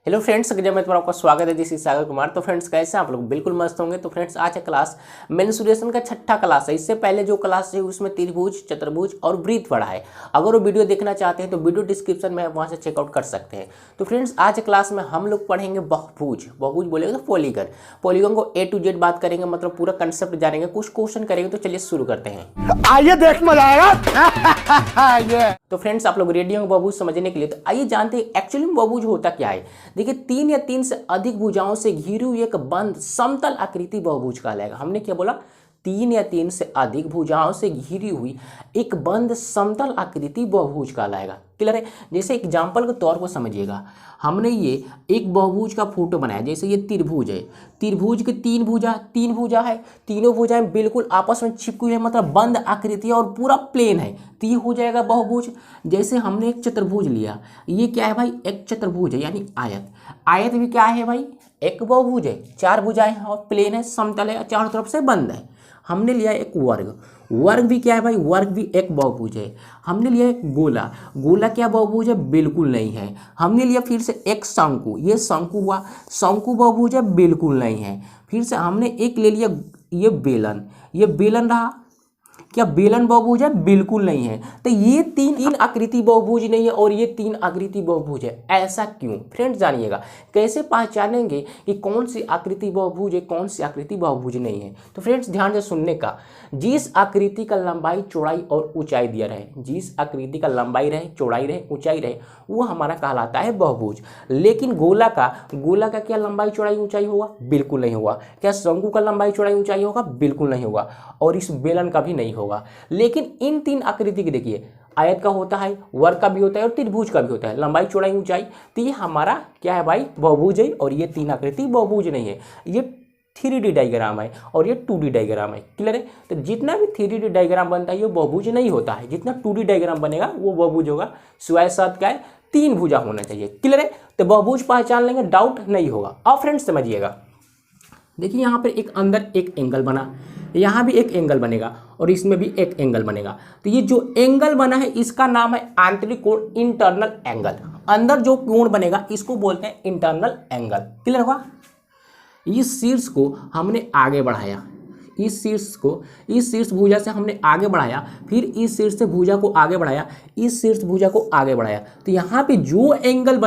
Hello friends, जब मैं तुम्हारा आपका स्वागत है। This is Sagar Kumar. तो फ्रेंड्स कैसे आप लोग? बिल्कुल मस्त होंगे। तो फ्रेंड्स आज का क्लास मेंसुरेशन का छठा क्लास है। इससे पहले जो क्लास है उसमें त्रिभुज, चतुर्भुज और वृत्त पढ़ा है। अगर वो वीडियो देखना चाहते हैं तो वीडियो डिस्क्रिप्शन में वहाँ से चेकआउट कर सकते हैं। तो फ्रेंड्स आज क्लास में हम लोग पढ़ेंगे बहुभुज। बहुभुज बोलेंगे तो पॉलीगन। पॉलीगन को A to Z बात करेंगे, मतलब पूरा कंसेप्ट जानेंगे, कुछ क्वेश्चन करेंगे। तो चलिए शुरू करते हैं। आइए देख मजा आएगा। तो फ्रेंड्स आप लोग रेडी होंगे बहुभुज समझने के लिए। तो आइए जानते हैं एक्चुअली में बहुभुज होता क्या है। देखिए, 3 या 3 से अधिक भुजाओं से घिरी हुई एक बंद समतल आकृति बहुभुज कहलाएगा। हमने क्या बोला? 3 या 3 से अधिक भुजाओं से घिरी हुई एक बंद समतल आकृति बहुभुज कहलाएगा। क्लियर है? जैसे एग्जाम्पल के तौर पर समझिएगा, हमने ये एक बहुभुज का फोटो बनाया। जैसे ये त्रिभुज है, त्रिभुज के तीन भुजा है, तीनों भुजाएं बिल्कुल आपस में चिपकी हुई है, मतलब बंद आकृति है और पूरा प्लेन है, तो ये हो जाएगा बहुभुज। जैसे हमने एक चतुर्भुज लिया, ये क्या है भाई? एक चतुर्भुज है यानी आयत। आयत भी क्या है भाई? एक बहुभुज है, 4 भुजाएं हैं और प्लेन है, समतल है, चारों तरफ से बंद है। हमने लिया एक वर्ग, वर्ग भी क्या है भाई? वर्ग भी एक बहुभुज है। हमने लिया एक गोला, गोला क्या बहुभुज है? बिल्कुल नहीं है। हमने लिया फिर से एक शंकु, ये शंकु हुआ, शंकु बहुभुज है? बिल्कुल नहीं है। फिर से हमने एक ले लिया ये बेलन, ये बेलन रहा, क्या बेलन बहुभुज है? बिल्कुल नहीं है। तो ये तीन आकृति बहुभुज नहीं है और ये 3 आकृति बहुभुज है। ऐसा क्यों? फ्रेंड्स जानिएगा, कैसे पहचानेंगे कि कौन सी आकृति बहुभुज है, कौन सी आकृति बहुभुज नहीं है। तो फ्रेंड्स ध्यान से सुनने का, जिस आकृति का लंबाई, चौड़ाई और ऊंचाई दिया रहे, जिस आकृति का लंबाई रहे, चौड़ाई रहे, ऊंचाई रहे, वो हमारा कहलाता है बहुभुज। लेकिन गोला का क्या लंबाई, चौड़ाई, ऊंचाई होगा? बिल्कुल नहीं होगा। क्या शंकु का लंबाई, चौड़ाई, ऊंचाई होगा? बिल्कुल नहीं होगा। और इस बेलन का भी नहीं होगा। लेकिन इन 3 आकृति की देखिए, आयत का होता है, वर्ग का भी होता है और त्रिभुज का भी होता है, लंबाई, चौड़ाई, ऊंचाई। तो ये हमारा क्या है भाई? बहुभुज है। और ये 3 आकृति बहुभुज नहीं है। ये 3D डायग्राम है और ये 2D डायग्राम है। क्लियर है? तो जितना भी 3D डायग्राम बनता है ये बहुभुज नहीं होता है। जितना 2D डायग्राम बनेगा वो बहुभुज होगा। सिवाय साथ क्या है? 3 भुजा होना चाहिए। क्लियर है? तो बहुभुज पहचान लेंगे, डाउट नहीं होगा। अब फ्रेंड्स समझिएगा, देखिए यहाँ पर एक अंदर एक एंगल बना, यहाँ भी एक एंगल बनेगा और इसमें भी एक एंगल बनेगा। तो ये जो एंगल बना है इसका नाम है आंतरिक कोण, इंटरनल एंगल। अंदर जो कोण बनेगा इसको बोलते हैं इंटरनल एंगल। क्लियर हुआ? इस शीर्ष को हमने आगे बढ़ाया, इस शीर्ष भुजा से हमने आगे बढ़ाया, फिर इस शीर्ष से भुजा को आगे बढ़ाया, इस शीर्ष भुजा को आगे बढ़ाया। तो यहाँ पे जो एंगल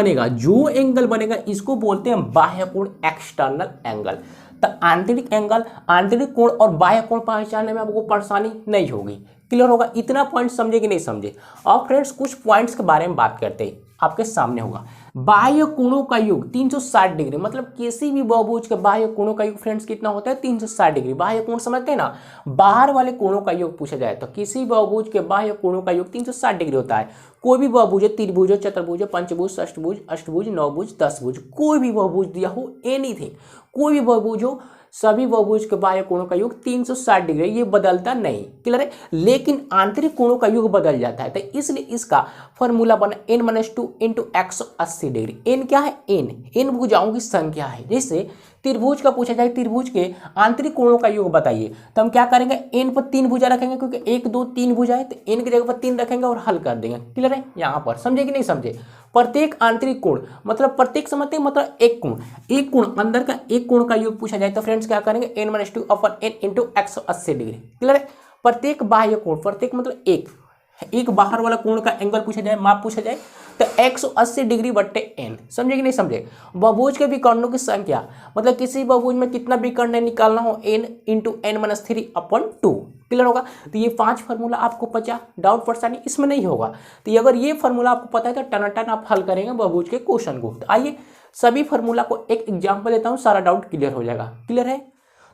बनेगा इसको बोलते हैं बाह्य कोण, एक्सटर्नल एंगल। तो आंतरिक एंगल, आंतरिक कोण और बाह्य कोण पहचानने में आपको परेशानी नहीं होगी। क्लियर होगा? इतना पॉइंट समझे कि नहीं समझे? और फ्रेंड्स कुछ पॉइंट्स के बारे में बात करते हैं, आपके सामने होगा। बाह्य कोणों का योग 360 डिग्री, मतलब किसी भी बहुभुज के बाह्य कोणों का योग फ्रेंड्स कितना होता है? 360 डिग्री। बाह्य कोण समझते हैं ना? बाहर वाले कोणों का योग पूछा जाए तो किसी बहुभुज के बाह्य कोणों का योग 360 डिग्री होता है। कोई भी बहुभुज, त्रिभुज, चतुर्भुज, पंचभुज, षष्ठभुज, अष्टभुज, नवभुज, 10 भुज, कोई भी बहुभुज दिया हो, एनीथिंग, कोई भी बहुभुज हो, सभी बहुभुज के बाह्य कोणों का योग 360 डिग्री, ये बदलता नहीं। क्लियर है? लेकिन आंतरिक कोणों का योग बदल जाता है। तो इसलिए इसका फॉर्मूला बना n-2 इंटू 180 डिग्री। n क्या है? n भुजाओं की संख्या है। जैसे त्रिभुज का पूछा जाए, त्रिभुज के आंतरिक कोणों का योग बताइए, तो हम क्या करेंगे? n पर 3 भुजा रखेंगे, क्योंकि 1 2 3 भुजा है, तो n की जगह पर 3 रखेंगे और हल कर देंगे। क्लियर है? यहाँ पर समझे कि नहीं समझे? प्रत्येक आंतरिक कोण, मतलब प्रत्येक समझते हैं, मतलब एक कोण, अंदर का एक कोण का योग पूछा जाए तो फ्रेंड्स क्या करेंगे? n-2 अपन n इंटू 180 डिग्री। क्लियर है? प्रत्येक बाह्य कोण, प्रत्येक मतलब एक बाहर वाला कोण का एंगल पूछा जाए, माप पूछा जाए, तो 180 डिग्री बट्टे n। समझे कि नहीं समझे? बहुभुज के विकर्णों की संख्या, मतलब किसी बहुभुज में कितना विकर्ण निकालना हो, n इंटू n-3 अपन 2। क्लियर होगा? तो ये 5 फार्मूला आपको पता, डाउट परेशानी इसमें नहीं होगा। तो अगर ये फार्मूला आपको पता है तो टनाटन आप हल करेंगे बहुभुज के क्वेश्चन को। तो आइए सभी फार्मूला को एक एग्जाम्पल देता हूँ, सारा डाउट क्लियर हो जाएगा। क्लियर है?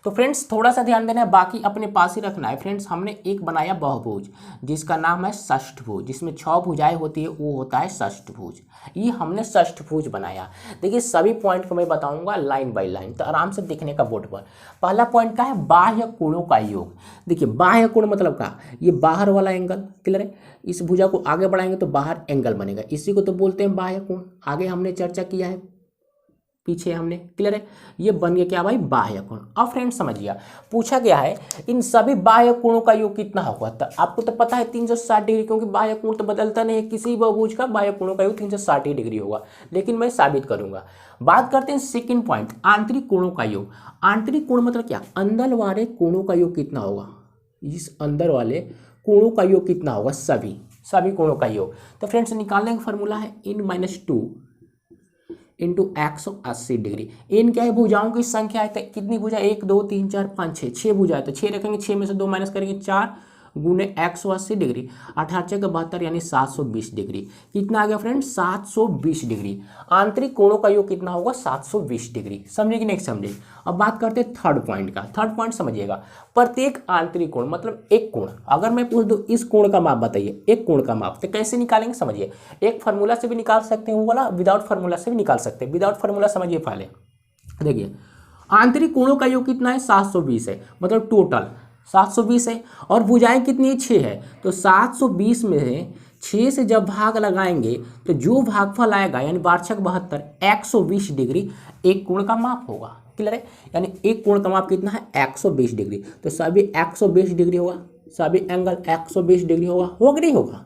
तो फ्रेंड्स थोड़ा सा ध्यान देना है, बाकी अपने पास ही रखना है। फ्रेंड्स हमने एक बनाया बहुभुज जिसका नाम है षष्ठभुज, जिसमें 6 भुजाएं होती है, वो होता है षष्ठभुज। ये हमने षष्ठभुज बनाया। देखिए सभी पॉइंट को मैं बताऊंगा लाइन बाय लाइन, तो आराम से देखने का बोर्ड पर। पहला पॉइंट का है बाह्य कोणों का योग। देखिए बाह्य कोण मतलब का, ये बाहर वाला एंगल। क्लियर है? इस भुजा को आगे बढ़ाएंगे तो बाहर एंगल बनेगा, इसी को तो बोलते हैं बाह्य कोण। आगे हमने चर्चा किया है। पीछे हमने, क्लियर है। ये बन गया क्या भाई, बाह्य कोण। अब फ्रेंड्स समझिए, पूछा गया है इन सभी बाह्य कोणों का योग कितना होगा। तो आपको तो पता है 360 डिग्री, क्योंकि बाह्य कोण तो बदलता नहीं है, किसी बहुभुज का बाह्य कोणों का योग 360 डिग्री होगा, लेकिन मैं साबित करूंगा। बात करते हैं सेकंड पॉइंट, आंतरिक कोणों का योग। आंतरिक कोण मतलब क्या, अंदर वाले कोणों का योग कितना होगा, इस अंदर वाले कोणों का योग कितना होगा, सभी कोणों का योग। तो फ्रेंड्स निकालने का फॉर्मूला है n-2 इंटू 180 डिग्री। इन क्या है, भुजाओं की संख्या है, तो कितनी भुजा, 1 2 3 4 5 6, 6 भुजा है, तो 6 रखेंगे, 6 में से 2 माइनस करेंगे, 4 गुने 180 डिग्री, 88 का 72 यानी 720 डिग्री। कितना आ गया फ्रेंड, 720 डिग्री। आंतरिक कोणों का योग कितना होगा, 720 डिग्री। समझे कि नहीं समझे। अब बात करते हैं थर्ड पॉइंट का। थर्ड पॉइंट समझिएगा, प्रत्येक आंतरिक कोण मतलब एक कोण, अगर मैं पूछ दूं इस कोण का माप बताइए, एक कोण का माप, तो कैसे निकालेंगे समझिए। एक फार्मूला से भी निकाल सकते हैं, वो वाला विदाउट फार्मूला से भी निकाल सकते हैं। विदाउट फार्मूला समझिए पहले, देखिए आंतरिक कोणों का योग कितना है, 720 है, मतलब टोटल 720 है, और भुजाएं कितनी है, 6 है। तो 720 में 6 से जब भाग लगाएंगे तो जो भागफल आएगा यानी वार्षिक 72, 120 डिग्री एक कोण का माप होगा। क्लियर है, यानी एक कोण का माप कितना है, 120 डिग्री। तो सभी 120 डिग्री होगा, सभी एंगल 120 डिग्री होगा कि नहीं होगा,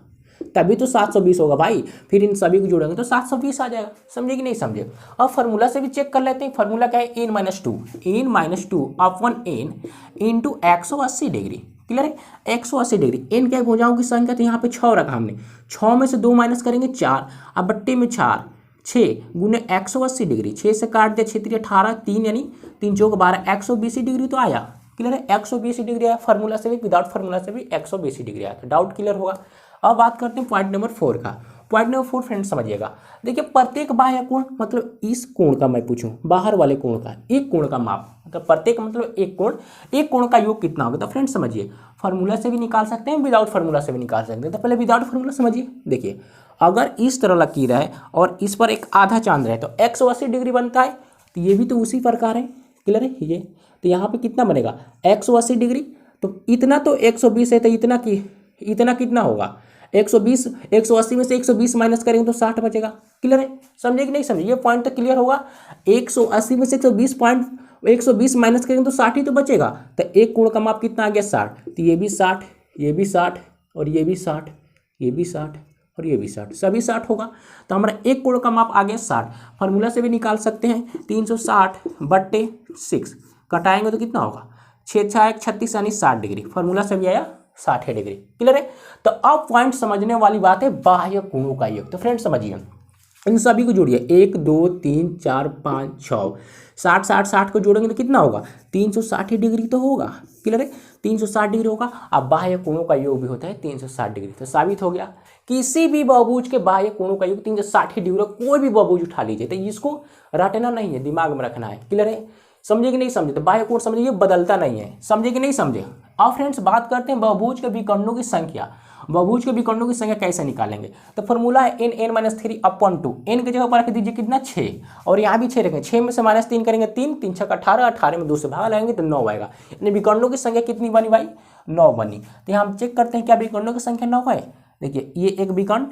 तभी तो 720 होगा भाई। फिर इन सभी को जोड़ेंगे तो 720 आ जाएगा। समझे कि नहीं समझे। अब फार्मूला से भी चेक कर लेते हैं। फार्मूला क्या है, n-2 upon n into 180 degree. Clear है, 180 डिग्री। n क्या भुजाओं की संख्या, तो यहाँ पे 6 रखा हमने, 6 में से 2 माइनस करेंगे 4, अब बट्टे में 4, 6 गुने 180 डिग्री, 6 से काट दिया 6 18, 3 यानी 3 चौक 12, 120 डिग्री तो आया। क्लियर है, 120 डिग्री आया। फार्मूला से भी विदाउट फार्मूला से भी 120 डिग्री आया, तो डाउट क्लियर होगा। अब बात करते हैं पॉइंट नंबर 4 का। पॉइंट नंबर 4 फ्रेंड्स समझिएगा, देखिए प्रत्येक बाह्य कोण मतलब इस कोण का, मैं पूछूं बाहर वाले कोण का, एक कोण का माप, मतलब प्रत्येक मतलब एक कोण का योग कितना होगा। तो फ्रेंड्स समझिए, फार्मूला से भी निकाल सकते हैं, विदाउट फार्मूला से भी निकाल सकते हैं। तो पहले विदाउट फार्मूला समझिए। देखिए अगर इस तरह लकीर है और इस पर एक आधा चांद है तो 180 डिग्री बनता है, तो ये भी तो उसी प्रकार है। क्लियर है, ये तो यहाँ पे कितना बनेगा, 180 डिग्री। तो इतना तो 120 है, तो इतना कितना होगा, 120, 180 में से 120 माइनस करेंगे तो 60 बचेगा। क्लियर है, समझे कि नहीं समझे, ये पॉइंट तो क्लियर होगा। 180 में से 120 माइनस करेंगे तो 60 ही तो बचेगा। तो एक कोण का माप कितना आ गया, 60। तो ये भी 60, ये भी 60, और ये भी 60, ये भी 60, और ये भी 60, सभी 60 होगा। तो हमारा एक कोण का माप आ गया 60। फार्मूला से भी निकाल सकते हैं, 360 बट्टे 6 कटाएंगे तो कितना होगा, 6 6 36 यानी 60 डिग्री। फार्मूला से भी आया 60 डिग्री। क्लियर है। तो अब पॉइंट समझने वाली बात है, बाह्य कोणों का योग। तो फ्रेंड समझिए, इन सभी को जोड़िए, 1 2 3 4 5 6, 60 60 60 को जोड़ेंगे तो कितना होगा, 360 डिग्री तो होगा। क्लियर है, 360 डिग्री होगा। अब बाह्य कोणों का योग भी होता है 360 डिग्री। तो साबित हो गया, किसी भी बहुभुज के बाह्य कोणों का योग 360 डिग्री। कोई भी बहुभुज उठा लीजिए, तो इसको रटना नहीं है, दिमाग में रखना है। क्लियर है, समझे कि नहीं समझे। तो बाह्य कोण समझिए बदलता नहीं है, समझे कि नहीं समझे। अब फ्रेंड्स बात करते हैं बहुभुज के विकर्णों की संख्या। बहुभुज के विकर्णों की संख्या कैसे निकालेंगे। तो फॉर्मूला है n-3 अपॉन 2। n की जगह पर रख दीजिए कितना, 6, और यहाँ भी 6 रखेंगे। 6 में से -3 करेंगे 3, 3 6 18, 18 में 2 से भाग लगाएंगे तो 9 आएगा। यानी विकर्णों की संख्या कितनी बनी भाई, 9 बनी। तो यहाँ हम चेक करते हैं क्या विकर्णों की संख्या 9 है। देखिए ये एक विकर्ण,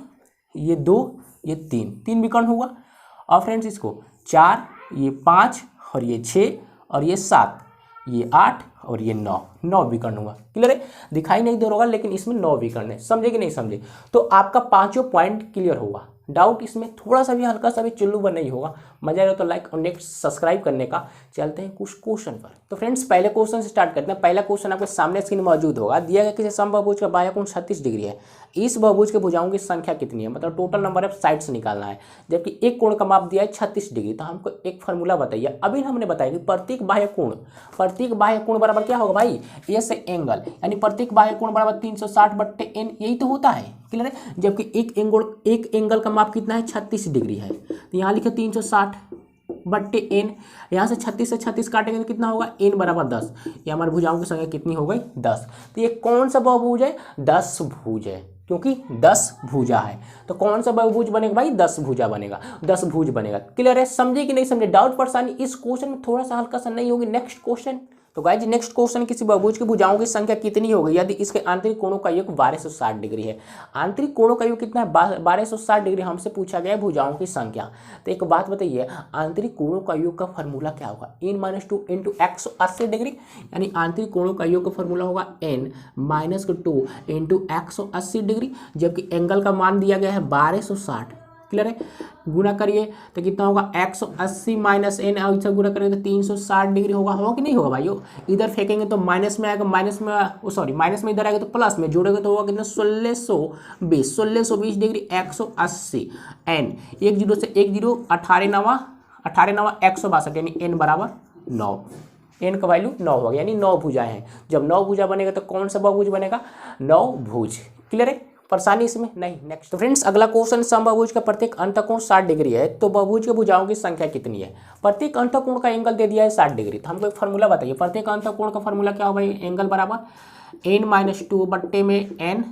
ये 2, ये 3 विकर्ण हुआ। और फ्रेंड्स इसको 4, ये 5, और ये 6, और ये 7, ये 8, और ये 9 विकर्ण हुआ। क्लियर है, दिखाई नहीं दे रहा होगा लेकिन इसमें 9 विकर्ण है। समझे कि नहीं समझे। तो आपका पांचों पॉइंट क्लियर होगा। डाउट इसमें थोड़ा सा भी हल्का सा भी चुल्लू बन नहीं होगा। मजा आएगा तो लाइक और नेक्स्ट सब्सक्राइब करने का। चलते हैं कुछ क्वेश्चन पर। तो फ्रेंड्स पहले क्वेश्चन से स्टार्ट करते हैं। पहला क्वेश्चन आपके सामने स्क्रीन मौजूद होगा। दिया गया किसी समबाहुभुज का बाह्य कोण 36 डिग्री है। इस बहुभुज के भुजाओं की संख्या कितनी है, मतलब टोटल नंबर ऑफ साइड्स निकालना है। जबकि एक कोण का माप दिया है 36 डिग्री। तो हमको एक फार्मूला बताइए। अभी हमने बताया कि प्रत्येक बाह्य कोण बराबर क्या होगा भाई, ए से एंगल, यानी प्रत्येक बाह्य कोण बराबर 360 बट्टे n, यही तो होता है। क्लियर है, जबकि एक एंगल का माप कितना है, 36 डिग्री है। तो यहाँ लिखे 360 बट्टे n, यहाँ से 36 से 36 काटेंगे तो कितना होगा, n बराबर 10। ये हमारी भुजाओं की संख्या कितनी हो गई, 10। तो ये कौन सा बहुभुज है, 10 भुज है, क्योंकि 10 भुजा है। तो कौन सा बहुभुज बनेगा भाई, 10 भुजा बनेगा, 10 भुज बनेगा। क्लियर है, समझे कि नहीं समझे। डाउट परेशानी इस क्वेश्चन में थोड़ा सा हल्का सा नहीं होगी। नेक्स्ट क्वेश्चन तो गाइज नेक्स्ट क्वेश्चन, किसी बहुभुज की भुजाओं की संख्या कितनी होगी यदि इसके आंतरिक कोणों का योग 1260 डिग्री है। आंतरिक कोणों का योग कितना है, 1260 डिग्री हमसे पूछा गया है भुजाओं की संख्या। तो एक बात बताइए, आंतरिक कोणों का योग का फॉर्मूला क्या होगा, n-2 इंटू 180 डिग्री, यानी आंतरिक कोणों का योग का फॉर्मूला होगा n-2 इंटू 180 डिग्री, जबकि एंगल का मान दिया गया है 1260। क्लियर है, गुना करिए तो कितना होगा 180 माइनस एन, इसे गुना करेंगे तो 360 डिग्री होगा कि नहीं होगा भाइयों। इधर फेंकेंगे तो माइनस में आएगा, माइनस में इधर आएगा तो प्लस में, जोड़ेंगे तो होगा कितना 1620 डिग्री 180 एन, एक जीरो से एक जीरो 18 नवा 162, यानी एन बराबर 9। एन का वैल्यू 9 होगा, यानी 9 भुजाएं हैं। जब 9 भुजा बनेगा तो कौन सा बहुभुज बनेगा, 9 भुज। क्लियर है, परेशानी इसमें नहीं। नेक्स्ट तो फ्रेंड्स अगला क्वेश्चन, समबाहुभुज का प्रत्येक अंतःकोण 60 डिग्री है तो बहुभुज के भुजाओं की संख्या कितनी है। प्रत्येक अंतःकोण का एंगल दे दिया है 60 डिग्री, तो हमको एक फार्मूला बताइए। प्रत्येक अंतःकोण का फार्मूला क्या होगा, एंगल बराबर n-2 बट्टे में n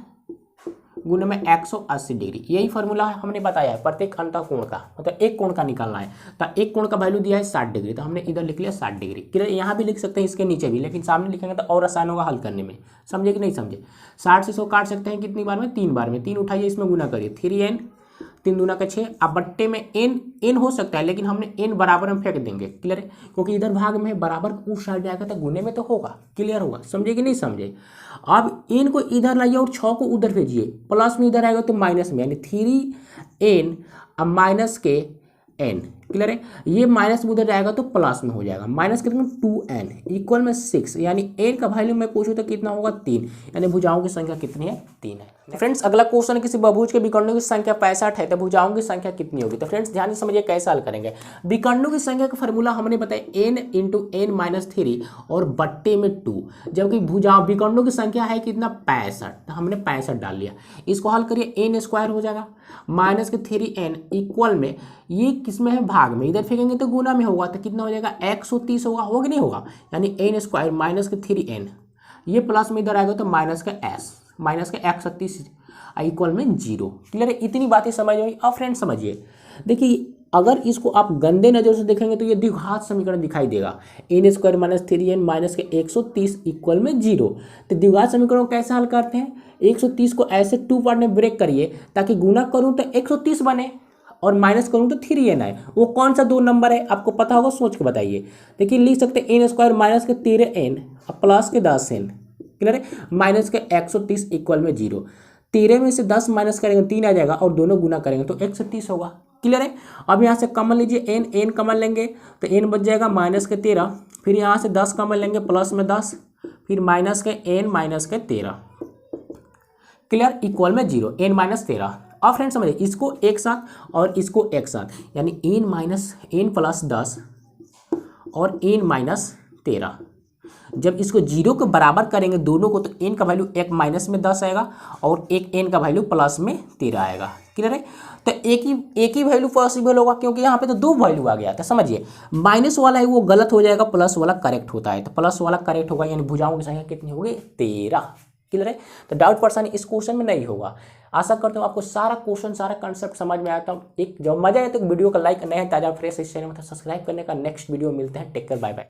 गुण में 180 डिग्री, यही फार्मूला हमने बताया है प्रत्येक अंतःकोण का, मतलब एक कोण का निकालना है। तो एक कोण का वैल्यू दिया है 60 डिग्री, तो हमने इधर लिख लिया 60 डिग्री। क्लियर, यहाँ भी लिख सकते हैं, इसके नीचे भी, लेकिन सामने लिखेंगे तो और आसान होगा हल करने में। समझे कि नहीं समझे। 60 से 100 काट सकते हैं कितनी बार में, 3 बार में। 3 उठाइए, इसमें गुना करिए, 3n 3 दूना का 6। अब बट्टे में n हो सकता है, लेकिन हमने n बराबर में फेंक देंगे। क्लियर है, क्योंकि इधर भाग में बराबर उस साइड जाएगा तो गुने में तो होगा। क्लियर होगा, समझे कि नहीं समझे। अब n को इधर लाइए और 6 को उधर भेजिए, प्लस में इधर आएगा तो माइनस में, यानी 3n अब माइनस के n। क्लियर है, ये माइनस में उधर जाएगा तो प्लस में हो जाएगा, माइनस कितना 2n इक्वल में 6, यानी n का वैल्यू मैं पूछूं तो कितना होगा 3, यानी भुजाओं की संख्या कितनी है, 3 है। फ्रेंड्स अगला क्वेश्चन, किसी बहुभुज के विकर्णों की संख्या 65 है तो भुजाओं की संख्या कितनी होगी। तो फ्रेंड्स ध्यान से समझिए कैसे हल करेंगे। विकर्णों की संख्या का फॉर्मूला हमने बताया n इंटू n-3 और बट्टे में 2, जबकि भुजाओं विकर्णों की संख्या है कितना 65, तो हमने 65 डाल लिया। इसको हल करिए, n स्क्वायर हो जाएगा माइनस के 3n इक्वल में, ये किसमें है भाग में, इधर फेंकेंगे तो गुना में होगा, तो कितना हो जाएगा 130 होगा कि नहीं होगा, यानी n स्क्वायर माइनस के 3n, ये प्लस में इधर आएगा तो माइनस का s, माइनस के 130 इक्वल में 0। क्लियर है, इतनी बातें समझ में। अब फ्रेंड्स समझिए, देखिए अगर इसको आप गंदे नज़र से देखेंगे तो ये द्विघात समीकरण दिखाई देगा, n square minus 3n minus के 130 इक्वल में 0। तो द्विघात समीकरण को कैसे हल करते हैं, 130 को ऐसे 2 पार्ट में ब्रेक करिए, ताकि गुना करूँ तो 130 बने और माइनस करूँ तो 3n आए। वो कौन सा 2 नंबर है आपको पता होगा, सोच के बताइए। देखिए लिख सकते हैं n स्क्वायर माइनस के 13n प्लस के 10n। क्लियर है, माइनस के 130 इक्वल में 0। 13 में से 10 माइनस करेंगे 3 आ जाएगा और दोनों गुना करेंगे तो 130 होगा। क्लियर है, अब यहाँ से कमन लीजिए, n कमन लेंगे तो n बच जाएगा माइनस के 13, फिर यहाँ से 10 कमन लेंगे प्लस में 10, फिर माइनस के n माइनस के 13। क्लियर, इक्वल में 0, n माइनस 13। अब फ्रेंड्स समझिए, इसको एक साथ और इसको एक साथ, यानी n प्लस 10 और n माइनस 13। जब इसको 0 के बराबर करेंगे दोनों को, तो n का वैल्यू एक माइनस में 10 आएगा और एक n का वैल्यू प्लस में 13 आएगा। क्लियर है, तो एक ही वैल्यू पॉसिबल होगा, क्योंकि यहाँ पे तो 2 वैल्यू आ गया था। समझिए, माइनस वाला है वो गलत हो जाएगा, प्लस वाला करेक्ट होता है, तो प्लस वाला करेक्ट होगा, यानी भुजाओं की संख्या कितनी होगी 13। क्लियर है, तो डाउट परेशानी इस क्वेश्चन में नहीं होगा। आशा करता हूँ आपको सारा क्वेश्चन सारा कंसेप्ट समझ में आता हूँ। एक जब मजा आए तो वीडियो का लाइक, नया ताजा फ्रेश इस चैनल में सब्सक्राइब करने का। नेक्स्ट वीडियो मिलते हैं, टेक केयर, बाय बाय।